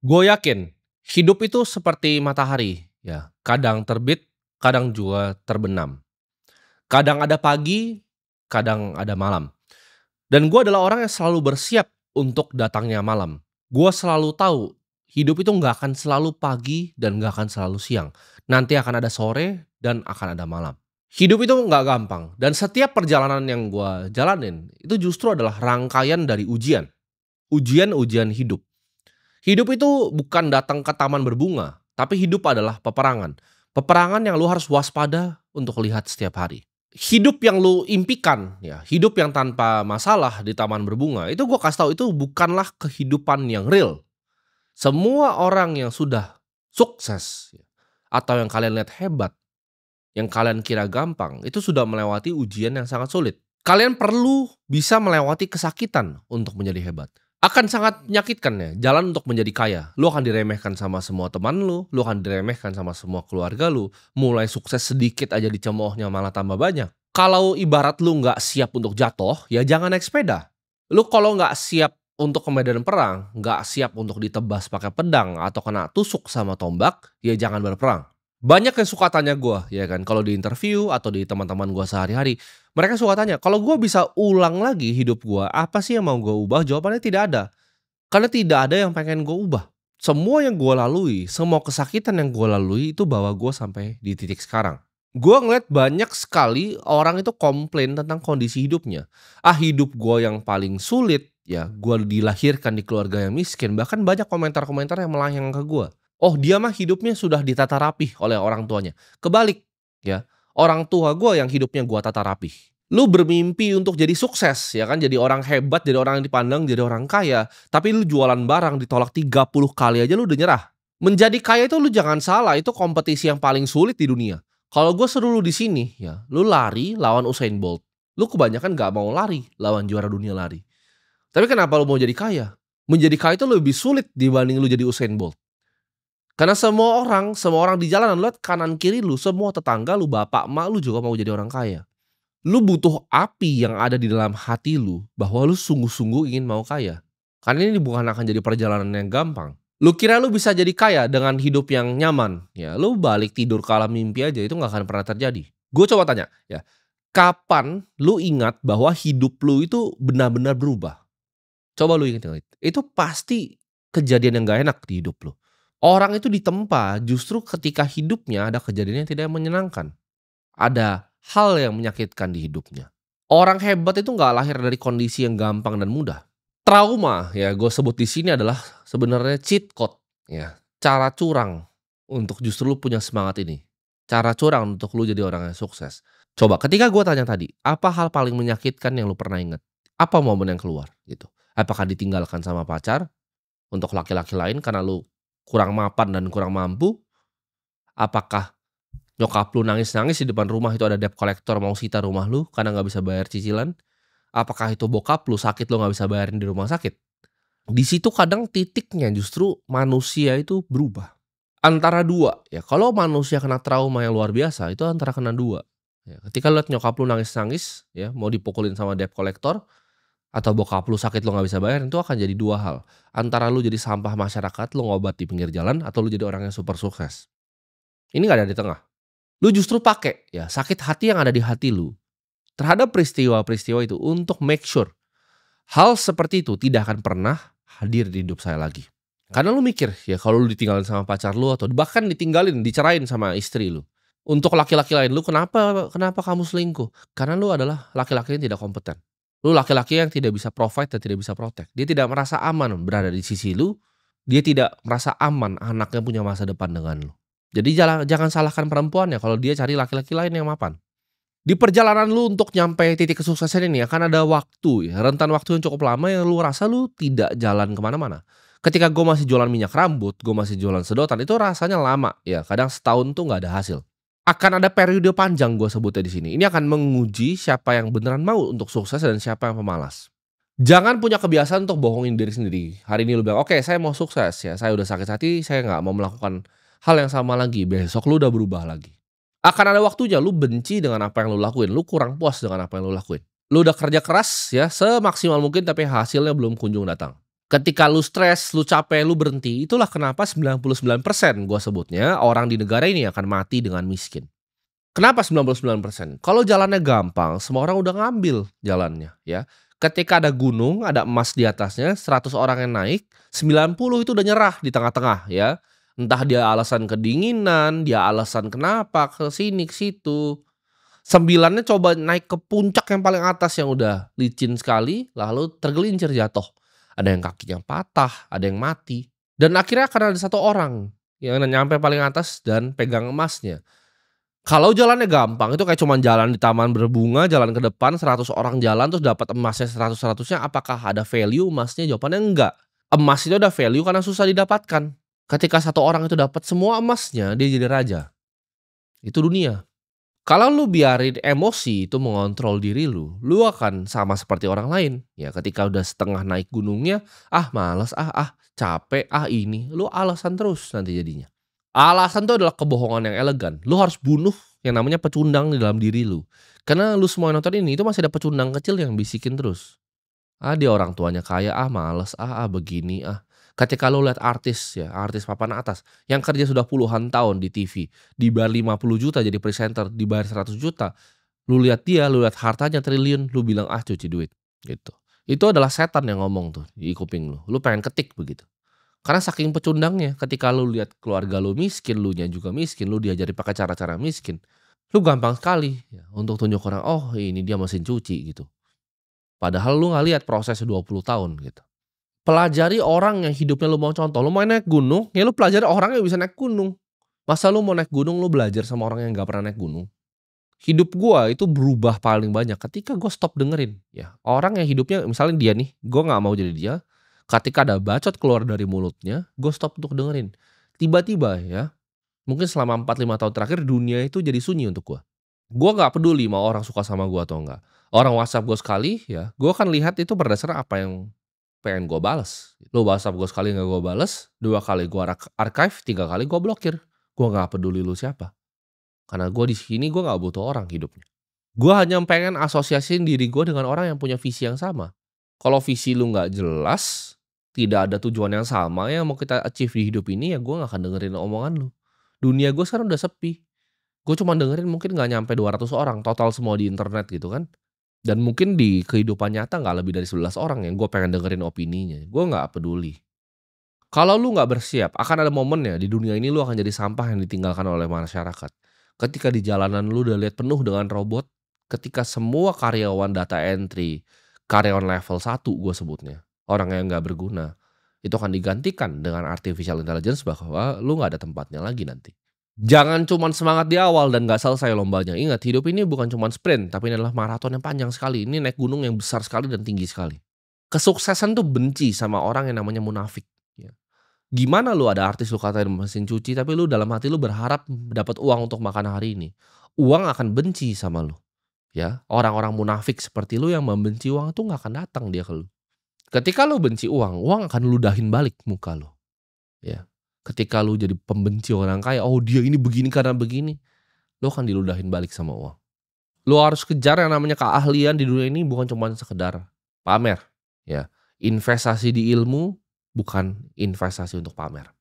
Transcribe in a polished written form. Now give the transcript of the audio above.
Gue yakin, hidup itu seperti matahari, ya. Kadang terbit, kadang juga terbenam. Kadang ada pagi, kadang ada malam. Dan gue adalah orang yang selalu bersiap untuk datangnya malam. Gue selalu tahu, hidup itu nggak akan selalu pagi dan nggak akan selalu siang. Nanti akan ada sore dan akan ada malam. Hidup itu nggak gampang, dan setiap perjalanan yang gue jalanin, itu justru adalah rangkaian dari ujian. Ujian-ujian hidup. Hidup itu bukan datang ke taman berbunga, tapi hidup adalah peperangan. Peperangan yang lu harus waspada untuk lihat setiap hari. Hidup yang lu impikan, ya, hidup yang tanpa masalah di taman berbunga, itu gua kasih tahu itu bukanlah kehidupan yang real. Semua orang yang sudah sukses, ya, atau yang kalian lihat hebat, yang kalian kira gampang, itu sudah melewati ujian yang sangat sulit. Kalian perlu bisa melewati kesakitan untuk menjadi hebat. Akan sangat menyakitkan ya, jalan untuk menjadi kaya. Lu akan diremehkan sama semua teman lu akan diremehkan sama semua keluarga lu. Mulai sukses sedikit aja dicemoohnya malah tambah banyak. Kalau ibarat lu nggak siap untuk jatuh, ya jangan naik sepeda. Lu kalau nggak siap untuk ke medan perang, nggak siap untuk ditebas pakai pedang atau kena tusuk sama tombak, ya jangan berperang. Banyak yang suka tanya gue, ya kan, kalau di interview atau di teman-teman gue sehari-hari, mereka suka tanya, "Kalau gue bisa ulang lagi hidup gue, apa sih yang mau gue ubah?" Jawabannya tidak ada. Karena tidak ada yang pengen gue ubah. Semua yang gue lalui, semua kesakitan yang gue lalui itu bawa gue sampai di titik sekarang. Gue ngeliat banyak sekali orang itu komplain tentang kondisi hidupnya. Ah, hidup gue yang paling sulit, ya gue dilahirkan di keluarga yang miskin. Bahkan banyak komentar-komentar yang melayang ke gue. Oh, dia mah hidupnya sudah ditata rapih oleh orang tuanya. Kebalik, ya. Orang tua gue yang hidupnya gue tata rapih. Lu bermimpi untuk jadi sukses, ya kan, jadi orang hebat, jadi orang yang dipandang, jadi orang kaya, tapi lu jualan barang ditolak 30 kali aja lu udah nyerah. Menjadi kaya itu lu jangan salah, itu kompetisi yang paling sulit di dunia. Kalau gue suruh lu di sini, ya, lu lari lawan Usain Bolt. Lu kebanyakan gak mau lari lawan juara dunia lari. Tapi kenapa lu mau jadi kaya? Menjadi kaya itu lebih sulit dibanding lu jadi Usain Bolt. Karena semua orang di jalanan, lu lihat kanan kiri lu, semua tetangga lu, bapak, emak lu juga mau jadi orang kaya. Lu butuh api yang ada di dalam hati lu, bahwa lu sungguh-sungguh ingin mau kaya. Karena ini bukan akan jadi perjalanan yang gampang. Lu kira lu bisa jadi kaya dengan hidup yang nyaman, ya lu balik tidur ke alam mimpi aja, itu nggak akan pernah terjadi. Gue coba tanya, ya, kapan lu ingat bahwa hidup lu itu benar-benar berubah? Coba lu inget-inget, itu pasti kejadian yang gak enak di hidup lu. Orang itu ditempa justru ketika hidupnya ada kejadian yang tidak menyenangkan. Ada hal yang menyakitkan di hidupnya. Orang hebat itu nggak lahir dari kondisi yang gampang dan mudah. Trauma, ya gue sebut di sini adalah sebenarnya cheat code, ya. Cara curang untuk justru lu punya semangat ini. Cara curang untuk lu jadi orang yang sukses. Coba ketika gue tanya tadi, apa hal paling menyakitkan yang lu pernah ingat? Apa momen yang keluar gitu? Apakah ditinggalkan sama pacar untuk laki-laki lain karena lu kurang mapan dan kurang mampu? Apakah nyokap lu nangis-nangis di depan rumah itu ada debt collector mau sita rumah lu karena nggak bisa bayar cicilan? Apakah itu bokap lu sakit lu nggak bisa bayarin di rumah sakit? Di situ kadang titiknya justru manusia itu berubah. Antara dua, ya kalau manusia kena trauma yang luar biasa itu antara kena dua. Ya, ketika lu lihat nyokap lu nangis-nangis, ya mau dipukulin sama debt collector, atau bokap lu sakit lu nggak bisa bayar, itu akan jadi dua hal. Antara lu jadi sampah masyarakat, lu ngobat di pinggir jalan, atau lu jadi orang yang super sukses. Ini nggak ada di tengah. Lu justru pakai ya sakit hati yang ada di hati lu terhadap peristiwa-peristiwa itu untuk make sure hal seperti itu tidak akan pernah hadir di hidup saya lagi. Karena lu mikir ya kalau lu ditinggalin sama pacar lu atau bahkan ditinggalin, dicerain sama istri lu. Untuk laki-laki lain, lu kenapa kenapa kamu selingkuh? Karena lu adalah laki-laki yang tidak kompeten. Lu laki-laki yang tidak bisa provide dan tidak bisa protect. Dia tidak merasa aman berada di sisi lu. Dia tidak merasa aman anaknya punya masa depan dengan lu. Jadi jangan salahkan perempuan ya kalau dia cari laki-laki lain yang mapan. Di perjalanan lu untuk nyampe titik kesuksesan ini akan ada waktu ya, rentan waktu yang cukup lama yang lu rasa lu tidak jalan kemana-mana. Ketika gue masih jualan minyak rambut, gue masih jualan sedotan, itu rasanya lama ya, kadang setahun tuh nggak ada hasil. Akan ada periode panjang gue sebutnya di sini. Ini akan menguji siapa yang beneran mau untuk sukses dan siapa yang pemalas. Jangan punya kebiasaan untuk bohongin diri sendiri. Hari ini lu bilang, "Oke, saya mau sukses ya, saya udah sakit hati, saya nggak mau melakukan hal yang sama lagi." Besok lu udah berubah lagi. Akan ada waktunya lu benci dengan apa yang lu lakuin, lu kurang puas dengan apa yang lu lakuin. Lu udah kerja keras ya semaksimal mungkin tapi hasilnya belum kunjung datang. Ketika lu stres, lu capek, lu berhenti, itulah kenapa 99% gua sebutnya orang di negara ini akan mati dengan miskin. Kenapa 99%? Kalau jalannya gampang, semua orang udah ngambil jalannya, ya. Ketika ada gunung, ada emas di atasnya, 100 orang yang naik, 90 itu udah nyerah di tengah-tengah, ya. Entah dia alasan kedinginan, dia alasan kenapa, ke sini, ke situ. 9-nya coba naik ke puncak yang paling atas yang udah licin sekali, lalu tergelincir jatuh. Ada yang kakinya patah, ada yang mati. Dan akhirnya akan ada satu orang yang nyampe paling atas dan pegang emasnya. Kalau jalannya gampang, itu kayak cuman jalan di taman berbunga, jalan ke depan 100 orang jalan terus dapat emasnya 100-100-nya, apakah ada value emasnya? Jawabannya enggak. Emas itu ada value karena susah didapatkan. Ketika satu orang itu dapat semua emasnya, dia jadi raja. Itu dunia. Kalau lu biarin emosi itu mengontrol diri lu akan sama seperti orang lain. Ya ketika udah setengah naik gunungnya, "Ah males capek, ini." Lu alasan terus nanti jadinya. Alasan itu adalah kebohongan yang elegan. Lu harus bunuh yang namanya pecundang di dalam diri lu. Karena lu semua yang nonton ini itu masih ada pecundang kecil yang bisikin terus. Dia orang tuanya kaya, males, begini, Ketika lu lihat artis ya, artis papan atas yang kerja sudah puluhan tahun di TV, dibayar 50 juta jadi presenter, dibayar 100 juta, lu lihat dia, lu lihat hartanya triliun, lu bilang, cuci duit, gitu. Itu adalah setan yang ngomong tuh di kuping lu, lu pengen ketik begitu. Karena saking pecundangnya, ketika lu lihat keluarga lu miskin, lu nya juga miskin, lu diajari pakai cara-cara miskin, lu gampang sekali ya untuk tunjuk orang, "Oh ini dia mesin cuci," gitu. Padahal lu nggak lihat prosesnya 20 tahun gitu. Pelajari orang yang hidupnya lu mau contoh, lu mau naik gunung, ya lu pelajari orang yang bisa naik gunung. Masa lu mau naik gunung lu belajar sama orang yang nggak pernah naik gunung? Hidup gua itu berubah paling banyak ketika gua stop dengerin, ya. Orang yang hidupnya misalnya dia nih, gua nggak mau jadi dia, ketika ada bacot keluar dari mulutnya, gua stop untuk dengerin. Tiba-tiba ya, mungkin selama 4, 5 tahun terakhir dunia itu jadi sunyi untuk gua. Gua nggak peduli mau orang suka sama gua atau enggak. Orang WhatsApp gua sekali ya, gua akan lihat itu berdasarkan apa yang pengen gua bales. Lu WhatsApp gua sekali nggak gua bales, 2 kali gua archive, 3 kali gua blokir. Gua nggak peduli lu siapa. Karena gua di sini gua nggak butuh orang hidupnya. Gua hanya pengen asosiasiin diri gua dengan orang yang punya visi yang sama. Kalau visi lu nggak jelas, tidak ada tujuan yang sama yang mau kita achieve di hidup ini, ya gua nggak akan dengerin omongan lu. Dunia gua sekarang udah sepi. Gue cuma dengerin mungkin nggak nyampe 200 orang total semua di internet gitu kan. Dan mungkin di kehidupan nyata nggak lebih dari 11 orang yang gue pengen dengerin opininya. Gue nggak peduli. Kalau lu nggak bersiap, akan ada momennya di dunia ini lu akan jadi sampah yang ditinggalkan oleh masyarakat. Ketika di jalanan lu udah lihat penuh dengan robot, ketika semua karyawan data entry, karyawan level 1 gue sebutnya, orang yang nggak berguna, itu akan digantikan dengan artificial intelligence bahwa lu nggak ada tempatnya lagi nanti. Jangan cuman semangat di awal dan nggak selesai lombanya. Ingat, hidup ini bukan cuman sprint, tapi ini adalah maraton yang panjang sekali. Ini naik gunung yang besar sekali dan tinggi sekali. Kesuksesan tuh benci sama orang yang namanya munafik. Ya. Gimana lu ada artis lu katain mesin cuci, tapi lu dalam hati lu berharap dapat uang untuk makan hari ini. Uang akan benci sama lu. Ya, orang-orang munafik seperti lu yang membenci uang tuh nggak akan datang dia ke lu. Ketika lu benci uang, uang akan ludahin balik muka lu. Ya. Ketika lu jadi pembenci orang kaya, "Oh dia ini begini karena begini." Lu akan diludahin balik sama uang. Lu harus kejar yang namanya keahlian di dunia ini bukan cuma sekedar pamer, ya. Investasi di ilmu bukan investasi untuk pamer.